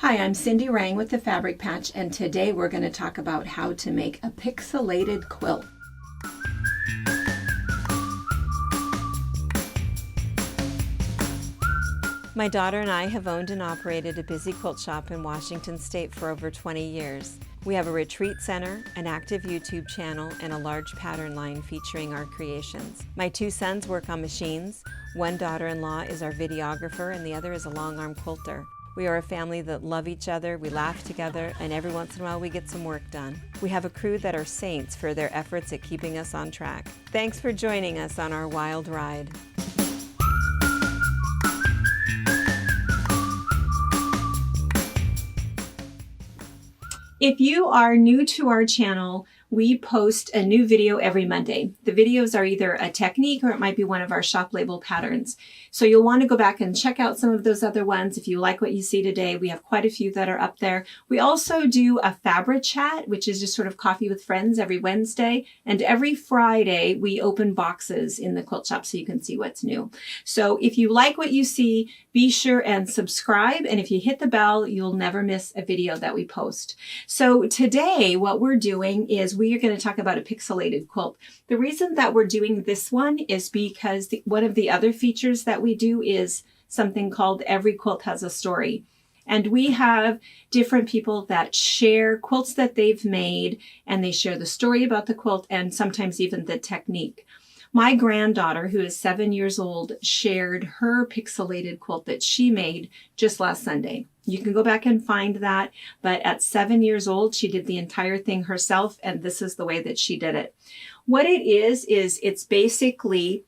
Hi, I'm Cindy Rang with the Fabric Patch, and today we're going to talk about how to make a pixelated quilt. My daughter and I have owned and operated a busy quilt shop in Washington State for over 20 years. We have a retreat center, an active YouTube channel, and a large pattern line featuring our creations. My two sons work on machines. One daughter-in-law is our videographer and the other is a long-arm quilter. We are a family that love each other, we laugh together, and every once in a while we get some work done. We have a crew that are saints for their efforts at keeping us on track. Thanks for joining us on our wild ride. If you are new to our channel, we post a new video every Monday. The videos are either a technique or it might be one of our shop label patterns. So you'll want to go back and check out some of those other ones. If you like what you see today, we have quite a few that are up there. We also do a fabric chat, which is just sort of coffee with friends every Wednesday. And every Friday, we open boxes in the quilt shop so you can see what's new. So if you like what you see, be sure and subscribe. And if you hit the bell, you'll never miss a video that we post. So today, what we're doing is we are going to talk about a pixelated quilt. The reason that we're doing this one is because one of the other features that we do is something called Every Quilt Has a Story. And we have different people that share quilts that they've made, and they share the story about the quilt and sometimes even the technique. My granddaughter, who is 7 years old, shared her pixelated quilt that she made just last Sunday. You can go back and find that, but at 7 years old, she did the entire thing herself, and this is the way that she did it. What it is it's basically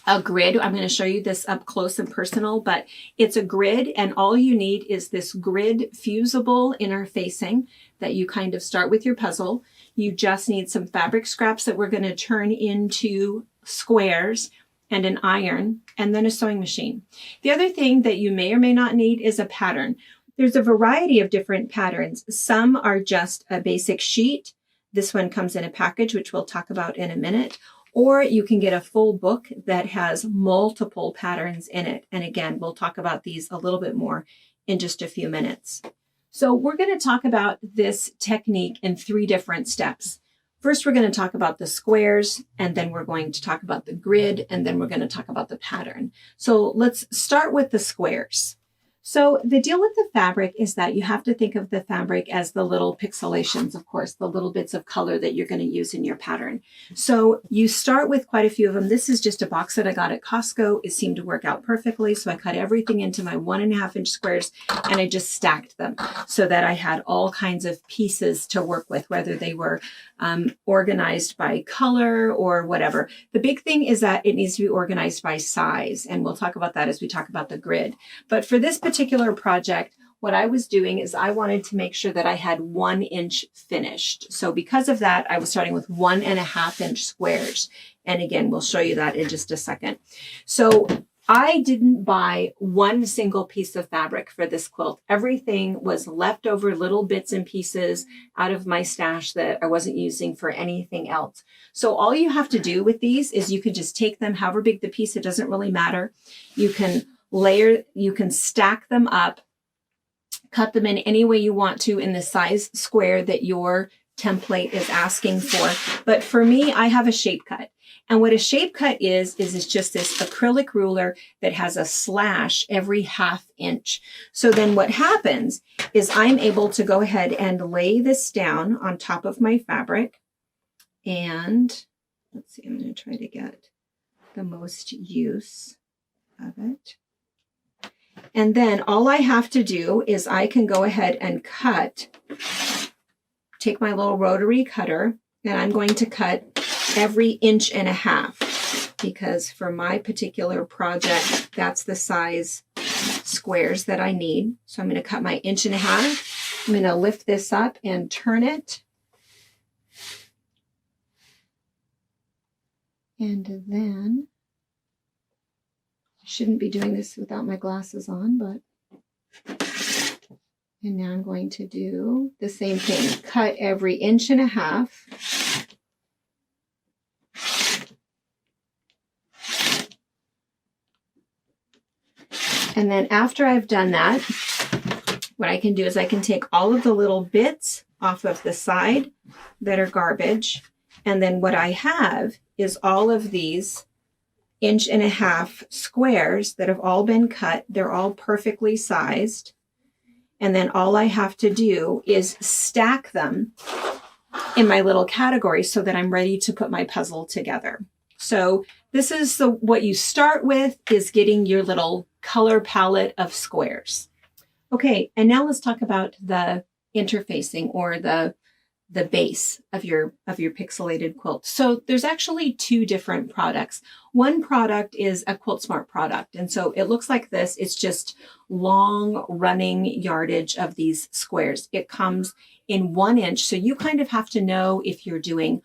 a grid. I'm going to show you this up close and personal, but it's a grid, and all you need is this grid fusible interfacing that you kind of start with your puzzle. You just need some fabric scraps that we're going to turn into squares and an iron, and then a sewing machine. The other thing that you may or may not need is a pattern. There's a variety of different patterns. Some are just a basic sheet. This one comes in a package, which we'll talk about in a minute. Or you can get a full book that has multiple patterns in it. And again, we'll talk about these a little bit more in just a few minutes. So we're going to talk about this technique in 3 different steps. First, we're going to talk about the squares, and then we're going to talk about the grid, and then we're going to talk about the pattern. So let's start with the squares. So the deal with the fabric is that you have to think of the fabric as the little pixelations, of course, the little bits of color that you're going to use in your pattern. So you start with quite a few of them. This is just a box that I got at Costco. It seemed to work out perfectly. So I cut everything into my 1.5 inch squares, and I just stacked them so that I had all kinds of pieces to work with, whether they were organized by color or whatever. The big thing is that it needs to be organized by size, and we'll talk about that as we talk about the grid. But for this particular project, what I was doing is I wanted to make sure that I had 1 inch finished. So because of that, I was starting with 1.5 inch squares. And again, we'll show you that in just a second. So I didn't buy one single piece of fabric for this quilt. Everything was leftover little bits and pieces out of my stash that I wasn't using for anything else. So all you have to do with these is you can just take them, however big the piece, it doesn't really matter. You can layer, you can stack them up, cut them in any way you want to in the size square that your template is asking for. But for me, I have a shape cut. And what a shape cut is it's just this acrylic ruler that has a slash every 1/2 inch. So then what happens is I'm able to go ahead and lay this down on top of my fabric. And let's see, I'm going to try to get the most use of it. And then all I have to do is I can go ahead and take my little rotary cutter, and I'm going to cut every 1.5 inches, because for my particular project, that's the size squares that I need. So I'm going to cut my 1.5 inches. I'm going to lift this up and turn it. And then shouldn't be doing this without my glasses on, but, and now I'm going to do the same thing. Cut every 1.5 inches. And then after I've done that, what I can do is I can take all of the little bits off of the side that are garbage. And then what I have is all of these 1.5 inch squares that have all been cut. They're all perfectly sized. And then all I have to do is stack them in my little category so that I'm ready to put my puzzle together. So this is what you start with, is getting your little color palette of squares. Okay, and now let's talk about the interfacing, or the base of your pixelated quilt. So there's actually 2 different products. One product is a Quilt Smart product. And so it looks like this. It's just long running yardage of these squares. It comes in 1 inch. So you kind of have to know if you're doing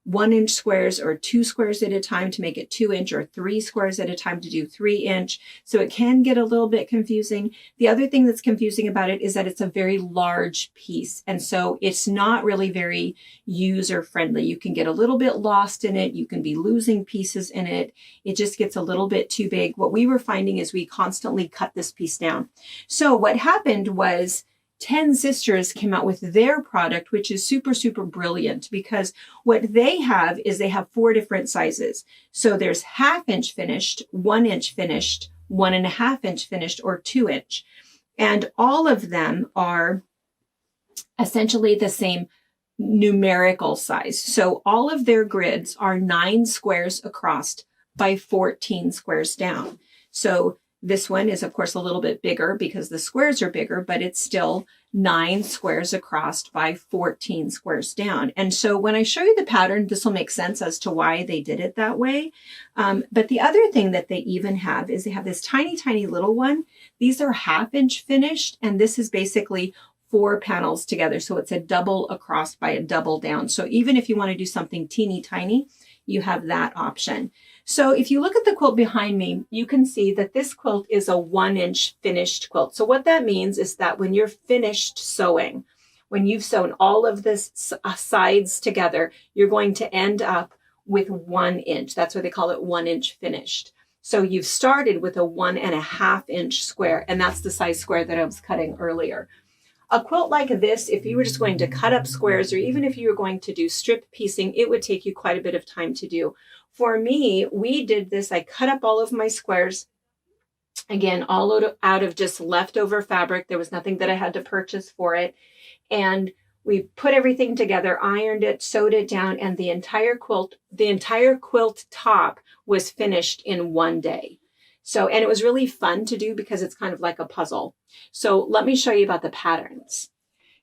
1 inch squares or 2 squares at a time to make it 2 inch, or 3 squares at a time to do 3 inch. So it can get a little bit confusing. The other thing that's confusing about it is that it's a very large piece. And so it's not really very user friendly. You can get a little bit lost in it. You can be losing pieces in it. It just gets a little bit too big. What we were finding is we constantly cut this piece down. So what happened was 10 Sisters came out with their product, which is super, super brilliant, because what they have is they have 4 different sizes. So there's 1/2 inch finished, 1 inch finished, 1.5 inch finished, or 2 inch. And all of them are essentially the same numerical size. So all of their grids are 9 squares across by 14 squares down. So this one is, of course, a little bit bigger because the squares are bigger, but it's still 9 squares across by 14 squares down. And so when I show you the pattern, this will make sense as to why they did it that way. But the other thing that they even have is they have this tiny, tiny little one. These are 1/2 inch finished, and this is basically 4 panels together. So it's a double across by a double down. So even if you want to do something teeny tiny, you have that option. So if you look at the quilt behind me, you can see that this quilt is a 1 inch finished quilt. So what that means is that when you're finished sewing, when you've sewn all of this sides together, you're going to end up with 1 inch. That's why they call it 1 inch finished. So you've started with a 1.5 inch square, and that's the size square that I was cutting earlier. A quilt like this, if you were just going to cut up squares, or even if you were going to do strip piecing, it would take you quite a bit of time to do. For me, we did this. I cut up all of my squares, again, all out of just leftover fabric. There was nothing that I had to purchase for it. And we put everything together, ironed it, sewed it down, and the entire quilt top was finished in 1 day. So, and it was really fun to do because it's kind of like a puzzle. So let me show you about the patterns.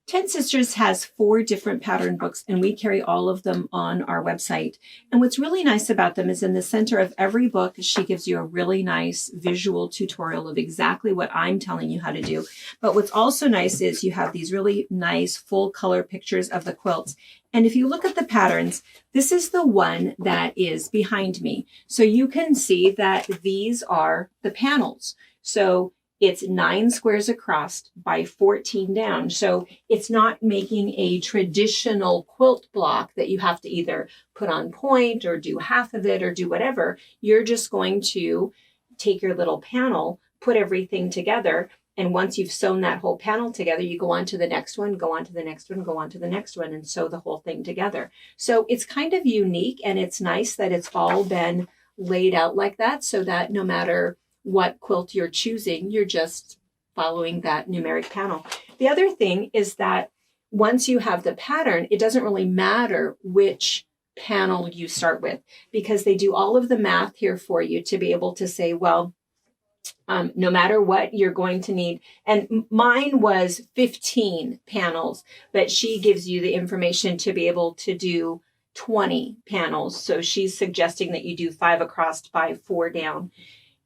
10 Sisters has 4 different pattern books, and we carry all of them on our website. And what's really nice about them is in the center of every book, she gives you a really nice visual tutorial of exactly what I'm telling you how to do. But what's also nice is you have these really nice full color pictures of the quilts. And if you look at the patterns, this is the one that is behind me. So you can see that these are the panels. So it's 9 squares across by 14 down. So it's not making a traditional quilt block that you have to either put on point or do half of it or do whatever. You're just going to take your little panel, put everything together. And once you've sewn that whole panel together, you go on to the next one, go on to the next one, go on to the next one, and sew the whole thing together. So it's kind of unique, and it's nice that it's all been laid out like that, so that no matter what quilt you're choosing, you're just following that numeric panel. The other thing is that once you have the pattern, it doesn't really matter which panel you start with, because they do all of the math here for you to be able to say, well, no matter what you're going to need. And mine was 15 panels, but she gives you the information to be able to do 20 panels. So she's suggesting that you do 5 across by 4 down.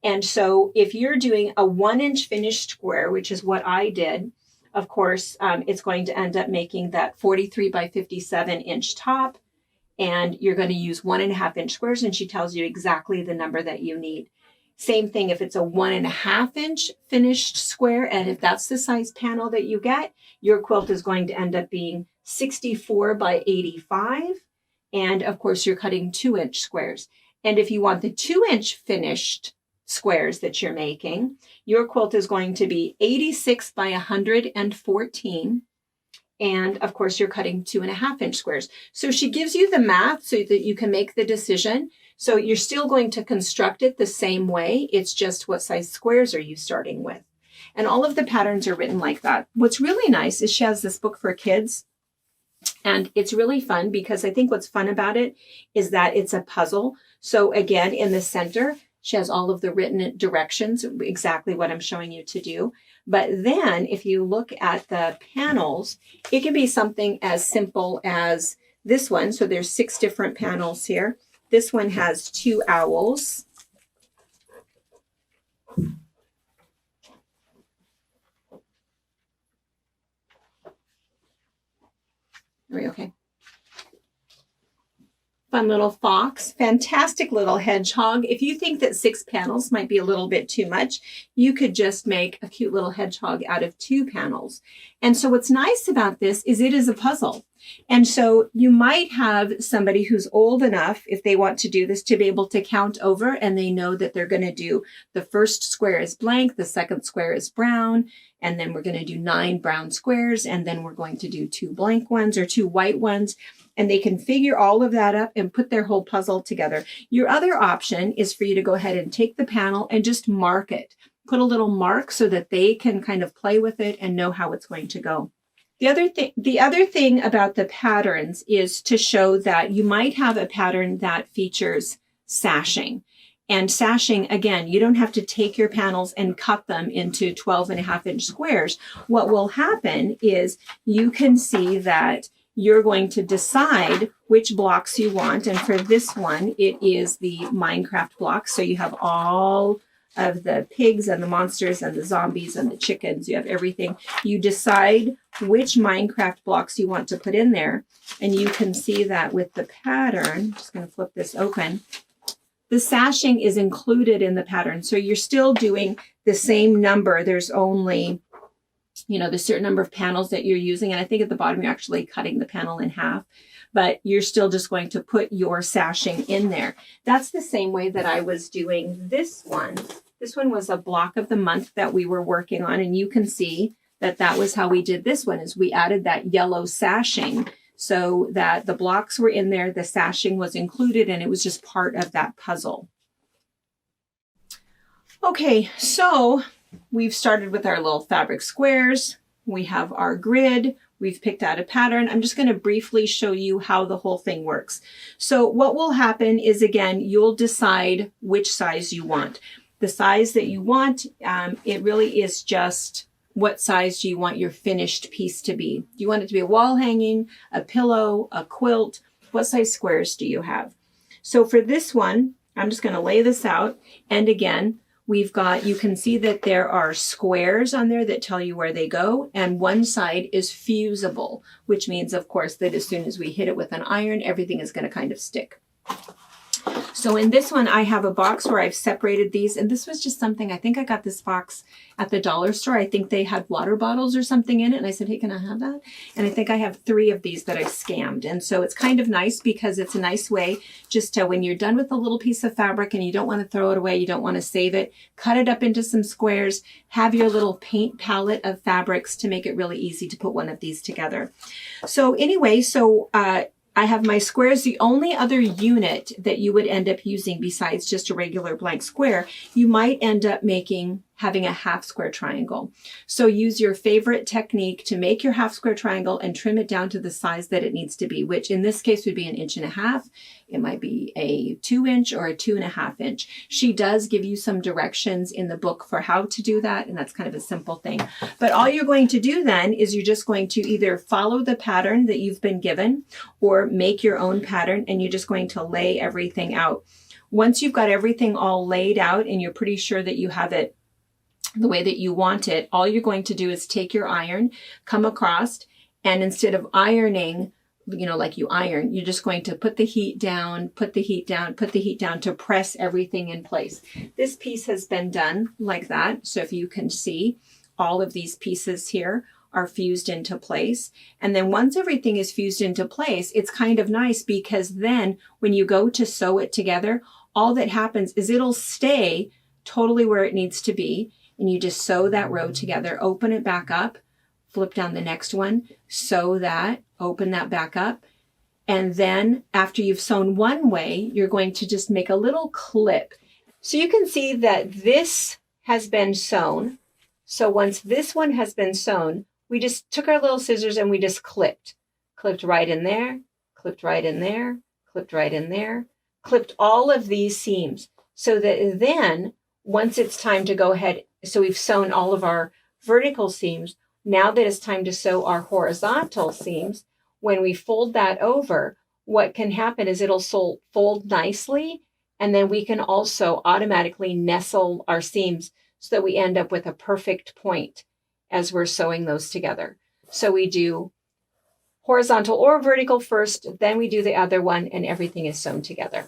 And so if you're doing a 1 inch finished square, which is what I did, of course, it's going to end up making that 43 by 57 inch top. And you're going to use 1.5 inch squares. And she tells you exactly the number that you need. Same thing if it's a 1.5 inch finished square. And if that's the size panel that you get, your quilt is going to end up being 64 by 85. And of course, you're cutting 2 inch squares. And if you want the 2 inch finished squares that you're making. Your quilt is going to be 86 by 114. And of course, you're cutting 2.5-inch squares. So she gives you the math so that you can make the decision. So you're still going to construct it the same way. It's just what size squares are you starting with? And all of the patterns are written like that. What's really nice is she has this book for kids. And it's really fun because I think what's fun about it is that it's a puzzle. So again, in the center, she has all of the written directions, exactly what I'm showing you to do. But then if you look at the panels, it can be something as simple as this one. So there's 6 different panels here. This one has 2 owls. Are we okay? Fun little fox, fantastic little hedgehog. If you think that 6 panels might be a little bit too much, you could just make a cute little hedgehog out of 2 panels. And so what's nice about this is it is a puzzle. And so you might have somebody who's old enough, if they want to do this, to be able to count over, and they know that they're going to do the first square is blank, the second square is brown, and then we're going to do 9 brown squares, and then we're going to do 2 blank ones or 2 white ones. And they can figure all of that up and put their whole puzzle together. Your other option is for you to go ahead and take the panel and just mark it. Put a little mark so that they can kind of play with it and know how it's going to go. The other thing about the patterns is to show that you might have a pattern that features sashing. And sashing, again, you don't have to take your panels and cut them into 12.5-inch squares. What will happen is you can see that you're going to decide which blocks you want. And for this one, it is the MineCraft blocks. So you have all of the pigs and the monsters and the zombies and the chickens. You have everything. You decide which MineCraft blocks you want to put in there. And you can see that with the pattern. I'm just going to flip this open. The sashing is included in the pattern. So you're still doing the same number. There's only, the certain number of panels that you're using. And I think at the bottom, you're actually cutting the panel in half, but you're still just going to put your sashing in there. That's the same way that I was doing this one. This one was a block of the month that we were working on. And you can see that that was how we did this one, is we added that yellow sashing so that the blocks were in there, the sashing was included, and it was just part of that puzzle. Okay, so we've started with our little fabric squares. We have our grid. We've picked out a pattern. I'm just going to briefly show you how the whole thing works. So what will happen is, again, you'll decide which size you want. The size that you want, it really is just what size do you want your finished piece to be. Do you want it to be a wall hanging, a pillow, a quilt? What size squares do you have? So for this one, I'm just going to lay this out. And again, we've got, you can see that there are squares on there that tell you where they go. And one side is fusible, which means, of course, that as soon as we hit it with an iron, everything is going to kind of stick. So in this one, I have a box where I've separated these. And this was just something, I think I got this box at the dollar store. I think they had water bottles or something in it. And I said, hey, can I have that? And I think I have 3 of these that I scammed. And so it's kind of nice because it's a nice way just to, when you're done with a little piece of fabric and you don't want to throw it away, you don't want to save it, cut it up into some squares, have your little paint palette of fabrics to make it really easy to put one of these together. So anyway, I have my squares. The only other unit that you would end up using besides just a regular blank square, you might end up having a half square triangle. So use your favorite technique to make your half square triangle and trim it down to the size that it needs to be, which in this case would be 1.5 inches. It might be a 2-inch or a 2.5 inch. She does give you some directions in the book for how to do that, and that's kind of a simple thing. But all you're going to do then is you're just going to either follow the pattern that you've been given or make your own pattern, and you're just going to lay everything out. Once you've got everything all laid out and you're pretty sure that you have it the way that you want it, all you're going to do is take your iron, come across, and instead of ironing, like you iron, you're just going to put the heat down, put the heat down, put the heat down to press everything in place. This piece has been done like that. So if you can see, all of these pieces here are fused into place. And then once everything is fused into place, it's kind of nice because then when you go to sew it together, all that happens is it'll stay totally where it needs to be. And you just sew that row together, open it back up, flip down the next one, sew that, open that back up. And then after you've sewn one way, you're going to just make a little clip. So you can see that this has been sewn. So once this one has been sewn, we just took our little scissors and we just clipped. Clipped right in there, clipped right in there, clipped right in there, clipped all of these seams. So that then, once it's time to go ahead, so we've sewn all of our vertical seams, now that it's time to sew our horizontal seams, when we fold that over, what can happen is it'll fold nicely, and then we can also automatically nestle our seams so that we end up with a perfect point as we're sewing those together. So we do horizontal or vertical first, then we do the other one, and everything is sewn together.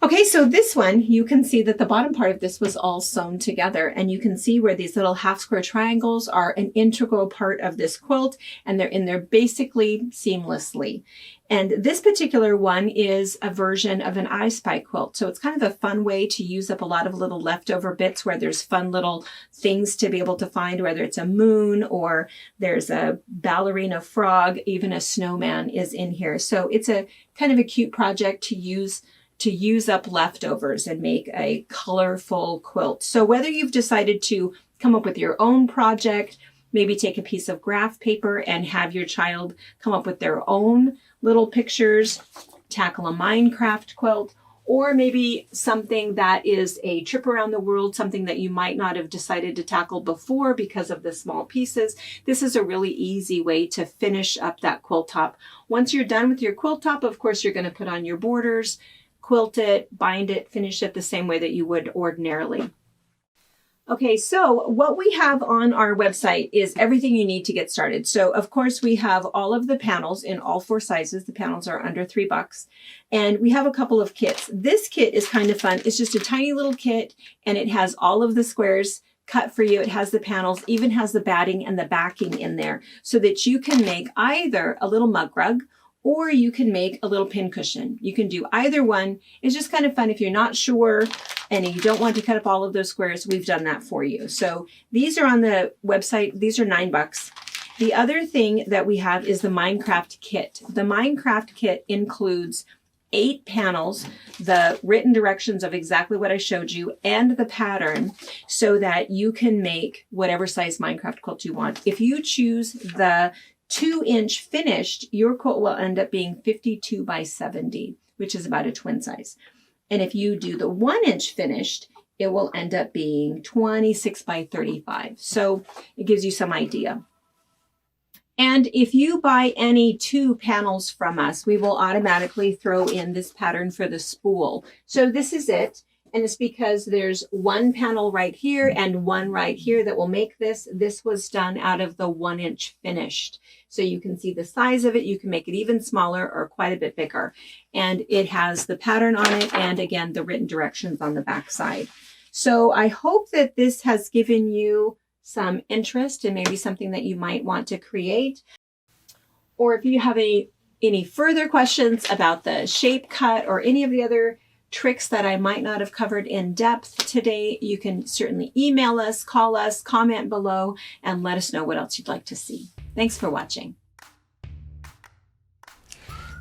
Okay, so this one, you can see that the bottom part of this was all sewn together, and you can see where these little half square triangles are an integral part of this quilt, and they're in there basically seamlessly. And this particular one is a version of an I Spy quilt. So it's kind of a fun way to use up a lot of little leftover bits where there's fun little things to be able to find, whether it's a moon or there's a ballerina frog, even a snowman is in here. So it's a kind of a cute project to use up leftovers and make a colorful quilt. So whether you've decided to come up with your own project, maybe take a piece of graph paper and have your child come up with their own little pictures, tackle a MineCraft quilt, or maybe something that is a trip around the world, something that you might not have decided to tackle before because of the small pieces. This is a really easy way to finish up that quilt top. Once you're done with your quilt top, of course, you're going to put on your borders, quilt it, bind it, finish it the same way that you would ordinarily. Okay, so what we have on our website is everything you need to get started. So of course we have all of the panels in all 4 sizes. The panels are under $3. And we have a couple of kits. This kit is kind of fun. It's just a tiny little kit and it has all of the squares cut for you. It has the panels, even has the batting and the backing in there so that you can make either a little mug rug or you can make a little pin cushion. You can do either one. It's just kind of fun if you're not sure and you don't want to cut up all of those squares. We've done that for you. So these are on the website. These are $9. The other thing that we have is the MineCraft kit. The MineCraft kit includes 8 panels, the written directions of exactly what I showed you, and the pattern so that you can make whatever size MineCraft quilt you want. If you choose the 2-inch finished, your quilt will end up being 52 by 70, which is about a twin size. And if you do the 1-inch finished, it will end up being 26 by 35. So it gives you some idea. And if you buy any 2 panels from us, we will automatically throw in this pattern for the spool. So this is it. And it's because there's 1 panel right here and 1 right here that will make this. This was done out of the 1-inch finished. So you can see the size of it. You can make it even smaller or quite a bit bigger. And it has the pattern on it and again, the written directions on the back side. So I hope that this has given you some interest and maybe something that you might want to create. Or if you have any further questions about the shape cut or any of the other tricks that I might not have covered in depth today, you can certainly email us, call us, comment below, and let us know what else you'd like to see. Thanks for watching.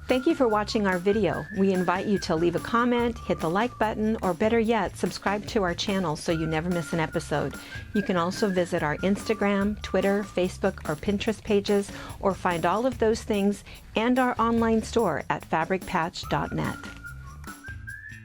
Thank you for watching our video. We invite you to leave a comment, hit the like button, or better yet, subscribe to our channel so you never miss an episode. You can also visit our Instagram, Twitter, Facebook, or Pinterest pages, or find all of those things and our online store at fabricpatch.net.